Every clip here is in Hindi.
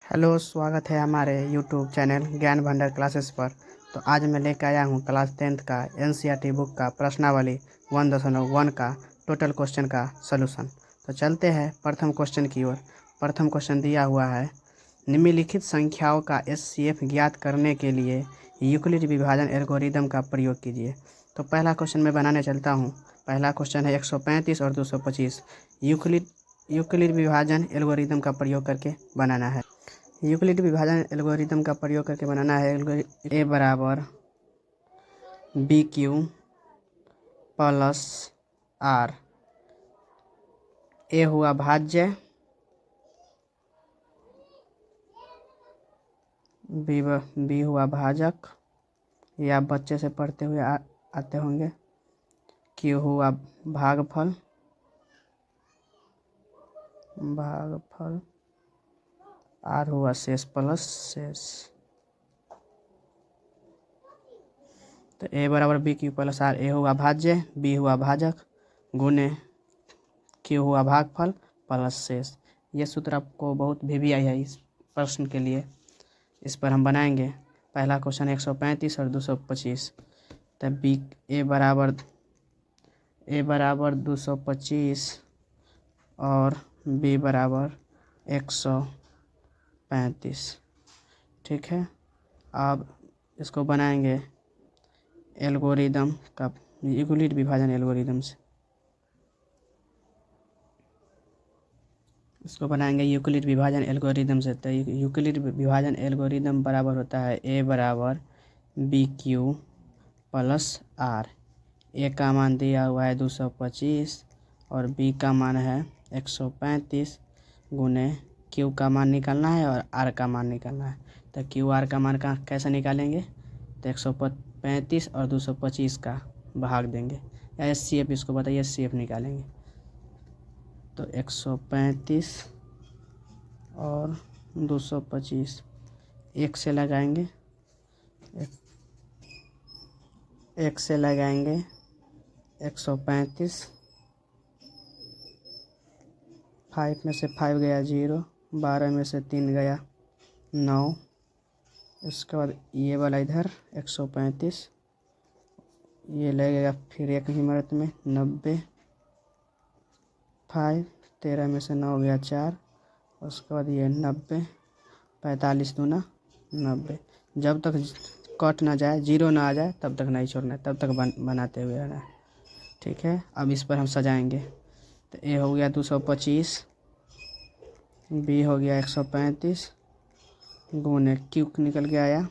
हेलो, स्वागत है हमारे यूट्यूब चैनल ज्ञान भंडार क्लासेस पर। तो आज मैं लेकर आया हूँ क्लास 10th का एनसीईआरटी बुक का प्रश्नावली 1.1 का टोटल क्वेश्चन का सलूशन। तो चलते हैं प्रथम क्वेश्चन की ओर। प्रथम क्वेश्चन दिया हुआ है, निम्नलिखित संख्याओं का एचसीएफ ज्ञात करने के लिए यूक्लिड विभाजन एल्गोरिदम का प्रयोग कीजिए। तो पहला क्वेश्चन मैं बनाने चलता हूँ। पहला क्वेश्चन है 135 और 225 यूक्लिड विभाजन एल्गोरिदम का प्रयोग करके बनाना है। यूक्लिड विभाजन एल्गोरिदम का प्रयोग करके बनाना है। ए बराबर बी क्यू प्लस आर। ए हुआ भाज्य, बी हुआ भाजक, ये आप बच्चे से पढ़ते हुए आते होंगे। क्यू हुआ भागफल, आर हुआ शेष प्लस शेष। तो ए बराबर बी क्यू प्लस आर। ए हुआ भाज्य, बी हुआ भाजक, गुने क्यू हुआ भागफल प्लस शेष। ये सूत्र आपको बहुत भी आई है इस प्रश्न के लिए। इस पर हम बनाएंगे। पहला क्वेश्चन 135 और 225। तब ए बराबर 225 और बी बराबर 135। ठीक है, अब इसको बनाएंगे एल्गोरिदम का, यूक्लिड विभाजन एल्गोरिदम से। इसको बनाएंगे यूक्लिड विभाजन एल्गोरिदम से। तो यूक्लिड विभाजन एल्गोरिदम बराबर होता है ए बराबर बी क्यू प्लस आर। ए का मान दिया हुआ है 225 और बी का मान है 135 गुने क्यू का मान निकालना है और आर का मान निकालना है। तो क्यू आर का मान का कैसे निकालेंगे? तो 135 और 225 का भाग देंगे, या एचसीएफ इसको बताइए, एचसीएफ निकालेंगे। तो 135 और 225 एक से लगाएंगे, एक से लगाएंगे 135, 5 में से 5 गया 0, 12 में से 3 गया 9। इसके बाद ये वाला इधर 135, ये लगेगा फिर एक ही मिनट में 90, 5, 13 में से 9 गया 4। उसके बाद ये 90, 45 दूना 90। जब तक कट ना जाए, 0 ना आ जाए, तब तक नहीं छोड़ना है, तब तक बनाते हुए रहना है। ठीक है, अब इस पर हम सजाएंगे। तो ए हो गया 225, बी हो गया 135 गुने क्यू निकल के आया,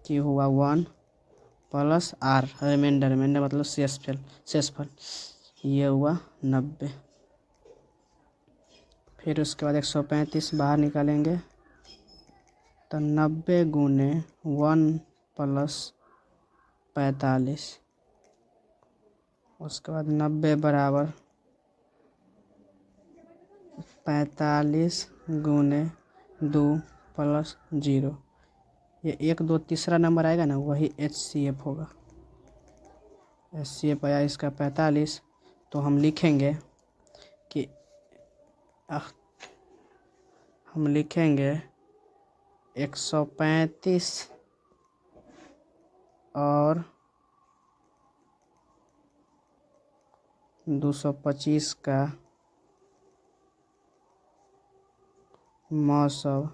क्यू हुआ 1 प्लस आर रिमाइंडर मतलब शेषफल ये हुआ 90। फिर उसके बाद 135 बाहर निकालेंगे, तो 90 गुने 1 प्लस 45। उसके बाद 90 बराबर 45 गुने 2 प्लस 0। ये 1 2 तीसरा नंबर आएगा ना, वही एचसीएफ होगा। एचसीएफ आया इसका 45। तो हम लिखेंगे कि हम लिखेंगे 135 और 225 का मौसम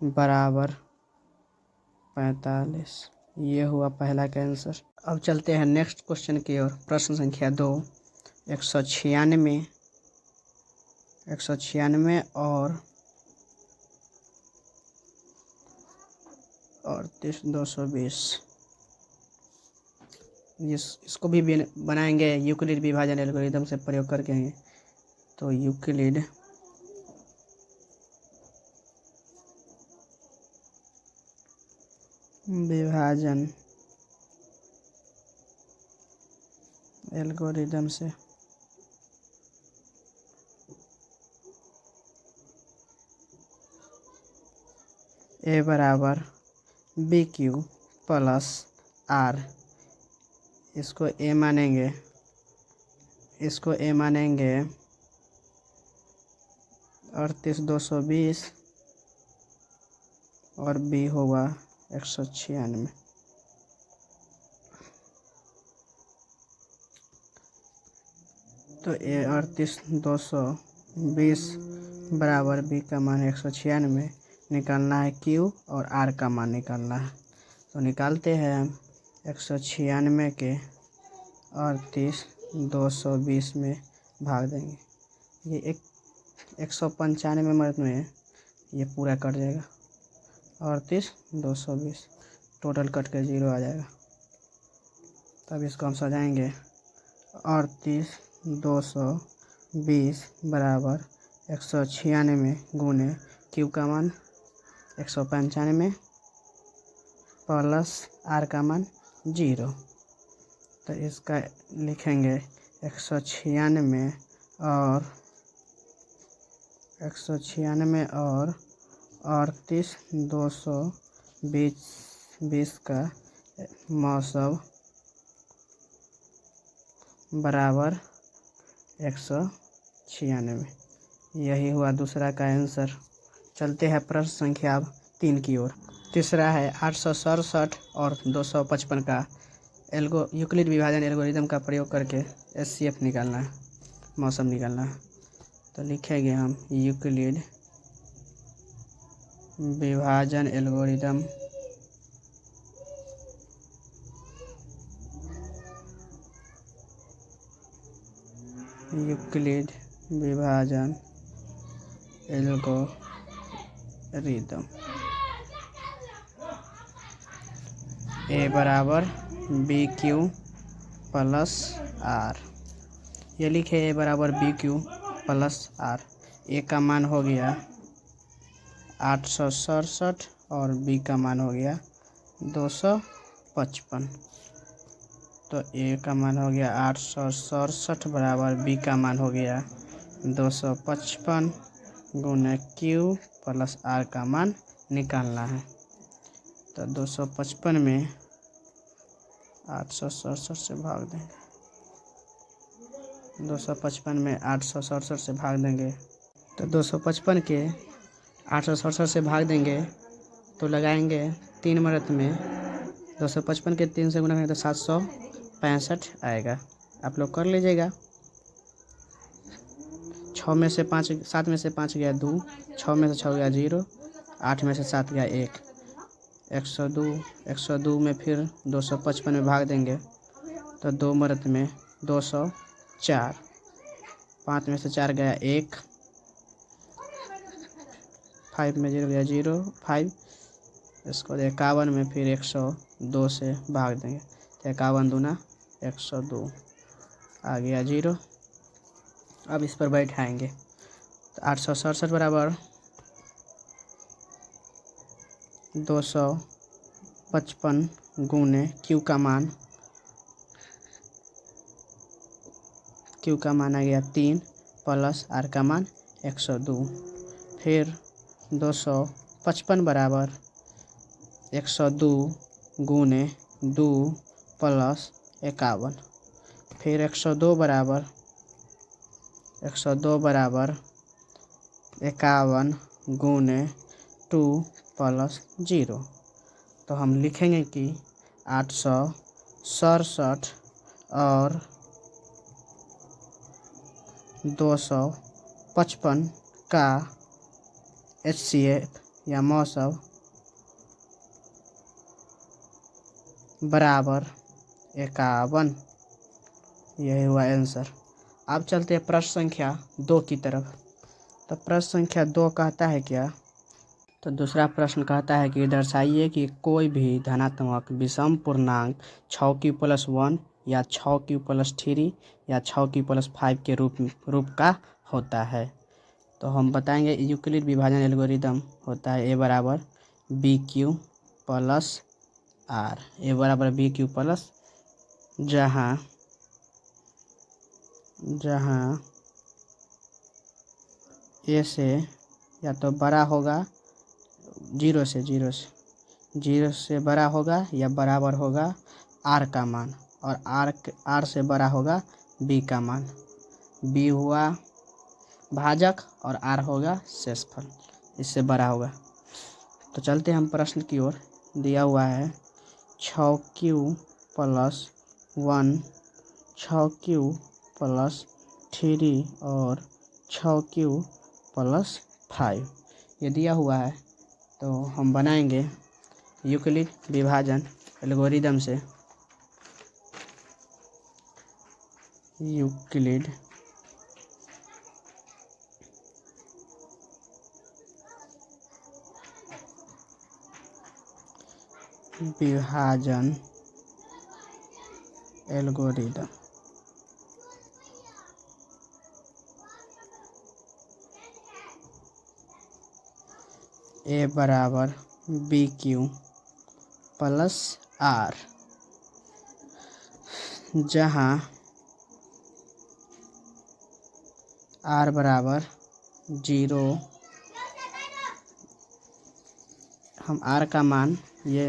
बराबर 45। ये हुआ पहला का आंसर। अब चलते हैं नेक्स्ट क्वेश्चन की ओर। प्रश्न संख्या 2, 196 और 220। इसको भी बनाएंगे यूक्लिड विभाजन एल्गोरिदम से प्रयोग करके। तो यूक्लिड विभाजन एल्गोरिदम से ए बराबर बी क्यू प्लस आर। इसको ए मानेंगे 38,220 और बी होगा 196। तो ए 38,220 बराबर बी का मान 196 निकालना है क्यू और आर का मान निकालना है। तो निकालते हैं हम 196 के 38,220 में भाग देंगे। ये 195 मर्द में ये पूरा कट जाएगा। 38,220 टोटल कट के 0 आ जाएगा। तब इसको हम सजाएंगे। 38,220 बराबर 196 गुने क्यू का मान 195 प्लस आर का मान 0। तो इसका लिखेंगे 196 और 38,220 का मौसम बराबर 196। यही हुआ दूसरा का आंसर। चलते हैं प्रश्न संख्या 3 की ओर। तीसरा है 867 और 255 का यूक्लिड विभाजन एल्गोरिदम का प्रयोग करके एचसीएफ निकालना है, मौसम निकालना है। तो लिखेंगे हम यूक्लिड विभाजन एल्गोरिदम ए बराबर बी क्यू प्लस आर। ये लिखे ए बराबर बी क्यू प्लस आर। ए का मान हो गया 867 और बी का मान हो गया 255। तो ए का मान हो गया 867 बराबर बी का मान हो गया 255 गुना क्यू प्लस आर का मान निकालना है। तो 255 में 867 से भाग देंगे। 255 में 867 से भाग देंगे। तो 255 के 867 से भाग देंगे तो लगाएंगे 3 मरत में। 255 के 3 से गुना करेंगे तो 765 आएगा। आप लोग कर लीजिएगा। 7 में से 5 गया 2, 6 में से 6 गया 0, 8 में से 7 गया 1, 102 में फिर 255 में भाग देंगे तो 2 मरत में 204, 5 में से 4 गया 1, 5 में 0 गया 0, 5। इसको 51 में फिर 102 से भाग देंगे तो 51 दूना 102 आ गया 0। अब इस पर बैठाएंगे तो 867 बराबर 255 गुने क्यू का मान आ गया 3 प्लस आर का मान 102। फिर 255 बराबर 102 गुने 2 प्लस 51। फिर 102 बराबर 51 गुने 2 प्लस 0। तो हम लिखेंगे कि 867 और 255 का HCF या मौसम बराबर 51। यही हुआ आंसर। अब चलते हैं प्रश्न संख्या 2 की तरफ। तो प्रश्न संख्या 2 कहता है क्या? तो दूसरा प्रश्न कहता है कि दर्शाइए कि कोई भी धनात्मक विषम पूर्णांक 6q+1 या 6q+3 या 6q+5 के रूप का होता है। तो हम बताएंगे यूक्लिड विभाजन एल्गोरिदम होता है ए बराबर बी क्यू प्लस आर। ए बराबर बी क्यू प्लस जहाँ ए से या तो बड़ा होगा 0 से बड़ा होगा या बराबर होगा आर का मान, और आर से बड़ा होगा बी का मान। बी हुआ भाजक और आर होगा शेषफल, इससे बड़ा होगा। तो चलते हैं हम प्रश्न की ओर। दिया हुआ है 6Q + 1, 6Q + 3 और 6Q + 5 ये दिया हुआ है। तो हम बनाएंगे यूक्लिड विभाजन एल्गोरिदम से। यूक्लिड विभाजन एल्गोरिदम। A = BQ + R, जहाँ R = 0। हम R का मान ये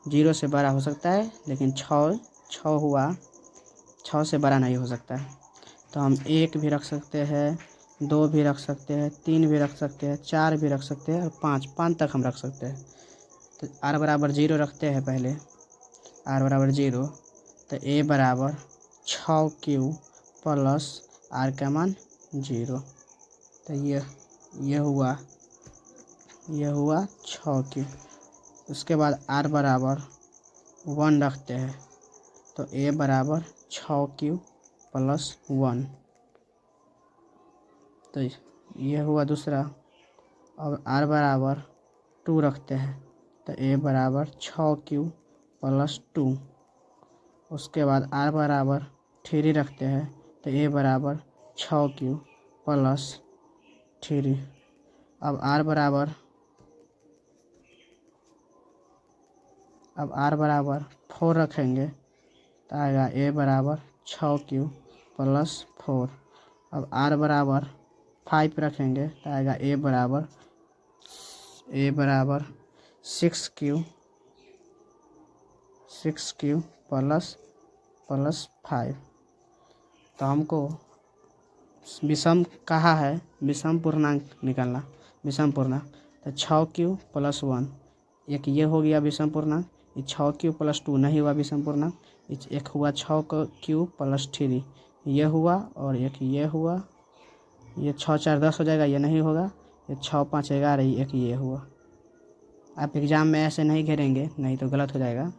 0 से बड़ा हो सकता है, लेकिन 6 हुआ, 6 से बड़ा नहीं हो सकता है। तो हम 1 भी रख सकते हैं, 2 भी रख सकते हैं, 3 भी रख सकते हैं, 4 भी रख सकते हैं और 5 तक हम रख सकते हैं। तो R = 0 रखते हैं पहले। R = 0, तो A = 6Q + R का मान 0। तो ये हुआ 6Q। उसके बाद R = 1 रखते हैं, तो A = 6Q + 1। तो ये हुआ दूसरा। अब R = 2 रखते हैं, तो A = 6Q + 2। उसके बाद R = 3 रखते हैं, तो A = 6Q + 3। अब R = 4 रखेंगे, तो आएगा A = 6Q + 4। अब R = 5 रखेंगे, तो आएगा A = 6Q + 5। तो हमको विषम कहा है, विषम पूर्णांक निकालना। विषम पूर्णांक तो 6Q + 1, एक ये हो गया विषम पूर्णांक। ये 6Q + 2 नहीं हुआ विषम पूर्णांक। एक हुआ 6Q + 3, ये हुआ, और एक ये हुआ। ये 6 4 10 हो जाएगा, ये नहीं होगा। ये 6 5 11, एक ये हुआ। आप एग्ज़ाम में ऐसे नहीं घेरेंगे, नहीं तो गलत हो जाएगा।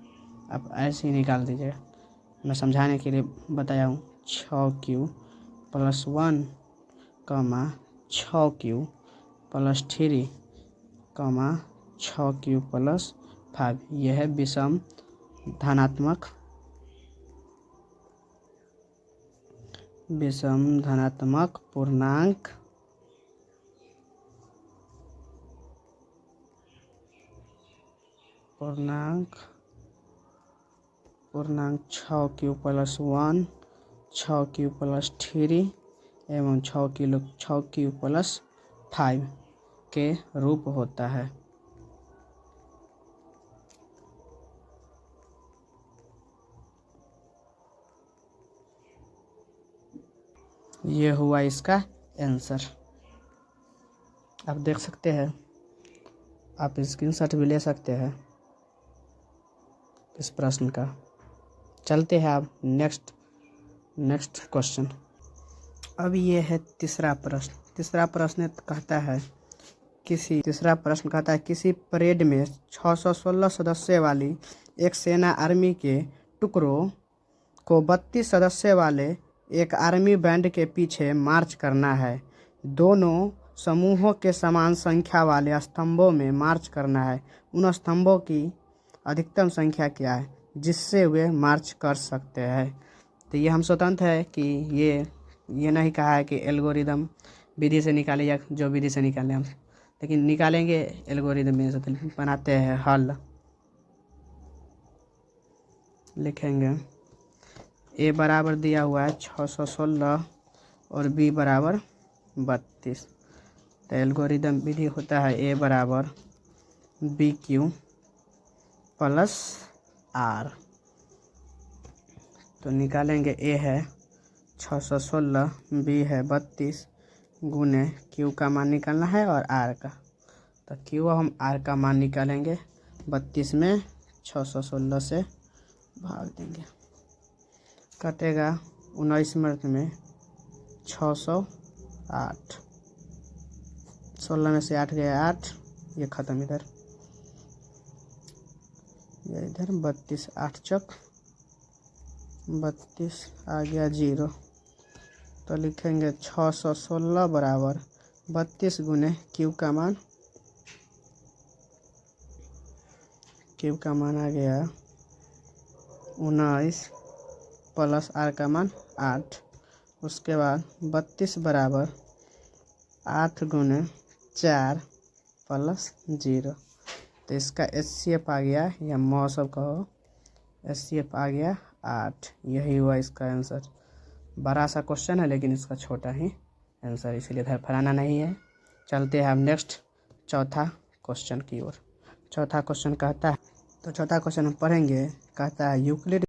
आप ऐसे ही निकाल दीजिएगा, मैं समझाने के लिए बताया हूँ। 6Q + 1, 6Q + 3, 6Q + 5। यह है विषम धनात्मक पूर्णांक पूर्णांक 6Q + 1, 6Q + 3 एवं 6Q + 5 के रूप होता है। ये हुआ इसका आंसर। आप देख सकते हैं, आप स्क्रीनशॉट भी ले सकते हैं इस प्रश्न का। चलते हैं अब नेक्स्ट क्वेश्चन। अब ये है तीसरा प्रश्न। तीसरा प्रश्न कहता है किसी परेड में 616 सदस्य वाली एक सेना आर्मी के टुकड़ों को 32 सदस्य वाले एक आर्मी बैंड के पीछे मार्च करना है। दोनों समूहों के समान संख्या वाले स्तंभों में मार्च करना है। उन स्तंभों की अधिकतम संख्या क्या है जिससे वे मार्च कर सकते हैं। तो ये हम स्वतंत्र है कि ये नहीं कहा है कि एल्गोरिदम विधि से निकाले या जो विधि से निकालें हम, लेकिन निकालेंगे एल्गोरिदम में से। तो बनाते हैं हल, लिखेंगे A बराबर दिया हुआ है 616 और B = 32। तो एल्गोरिदम विधि होता है A = BQ + R। तो निकालेंगे A है 616, B है 32, गुने क्यू का मान निकालना है और आर का। तो क्यू हम आर का मान निकालेंगे, 32 में 616 से भाग देंगे, कटेगा 19 मिनट में 608, 16 में से 8 गया 8, ये ख़त्म इधर, ये इधर 32, 8 चौक 32 आ गया 0। तो लिखेंगे 616 बराबर 32 गुने क्यू का मान आ गया 19 प्लस आर का मान 8। उसके बाद 32 बराबर 8 गुने 4 प्लस 0। तो इसका HCF आ गया, या मौसम कहो, HCF आ गया 8। यही हुआ इसका आंसर। बड़ा सा क्वेश्चन है लेकिन इसका छोटा ही आंसर, इसीलिए इधर फराना नहीं है। चलते हैं हम नेक्स्ट चौथा क्वेश्चन की ओर। चौथा क्वेश्चन कहता है, तो चौथा क्वेश्चन हम पढ़ेंगे, कहता है यूक्लिड